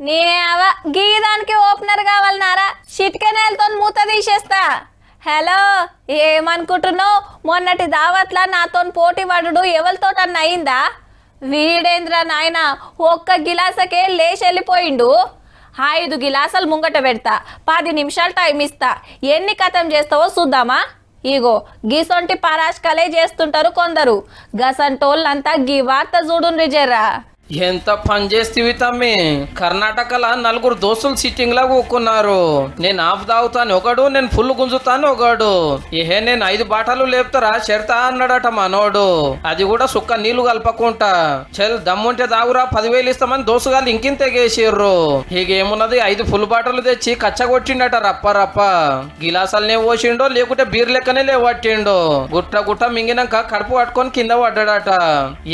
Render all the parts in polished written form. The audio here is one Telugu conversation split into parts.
నీ గీదానికి ఓపెనర్ కావాలన్నారా చిటికెనేలతో మూత తీసేస్తా. హలో, ఏమనుకుంటున్నావు? మొన్నటి దావత్లా నాతో పోటీ పడుడు ఎవరితోటన్నా అయిందా? వీడేంద్ర నాయన ఒక్క గిలాసకే లేచి వెళ్ళిపోయిండు. 5 గిలాసాలు ముంగట పెడతా, 10 నిమిషాలు టైం ఇస్తా, ఎన్ని కథం చేస్తావో చూద్దామా? ఇగో గీసొంటి పరాష్కలే చేస్తుంటారు కొందరు. గసంటోళ్ళంతా గీ వార్త చూడుండ్రి జర్రా. ఎంత పని చేస్తేవి తమ్మి. కర్ణాటకలో 4 దోస్తులు సిట్టింగ్ లా కూకున్నారు. నేను ఆఫ్ తాగుతాను ఒకడు, నేను ఫుల్ గుంజుతాను ఒకడు. ఏహే నేను 5 బాటలు లేపుతారా చెడతా అన్నాడట మనోడు. అది కూడా సుక్క నీళ్లు కలపకుంటా. చెల్ దమ్ముంటే దాగురా 10,000 ఇస్తామని దోసుగాలు ఇంకింత తెగేసిర్రు. ఏమున్నది 5 ఫుల్ బాటలు తెచ్చి కచ్చగొట్టిండట రప్ప రప్ప. గిలాసాలనే పోసిండో లేకుంటే బీర్ లెక్కనే లేవట్టిండో. గుట్ట మింగినాక కడుపు పట్టుకొని కింద పడ్డాడట.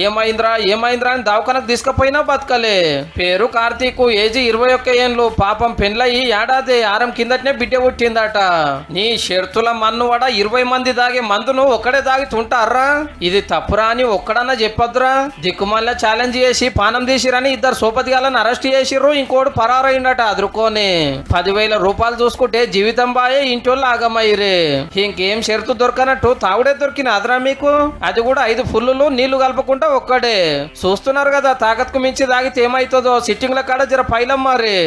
ఏమైంద్రా అని దావకానకు తీసుకపోయినా బతకలే. పేరు కార్తీక్, ఏజీ 21 ఏళ్ళు. పాపం పెండ్లయి ఏడాది 6 కిందటనే బిడ్డ పుట్టిందట. నీ షెర్తుల మన్ను వడ 20 మంది దాగే మందును ఒక్కడే దాగితుంటారా? ఇది తప్పురా అని ఒక్కడన్నా చెప్పొద్దురా. దిక్కుమల్ల ఛాలెంజ్ చేసి పానం తీసిరని 2 సోపతిగాలను అరెస్ట్ చేసిర్రు. ఇంకోడు పరారైందట అదురుకొని. 10,000 రూపాయలు చూసుకుంటే జీవితం బాయే, ఇంటోళ్ళు ఆగమయ్యరే. ఇంకేం షెర్తు దొరకనట్టు తాగుడే దొరికిన అదరా మీకు. అది కూడా 5 ఫుల్లులు నీళ్లు కలపకుండా ఒక్కడే. చూస్తున్నారు కదా, తాకత్కు మించి తాగితే ఏమైతుందో. సిట్టింగ్ల కాడ జర పైలం మరి.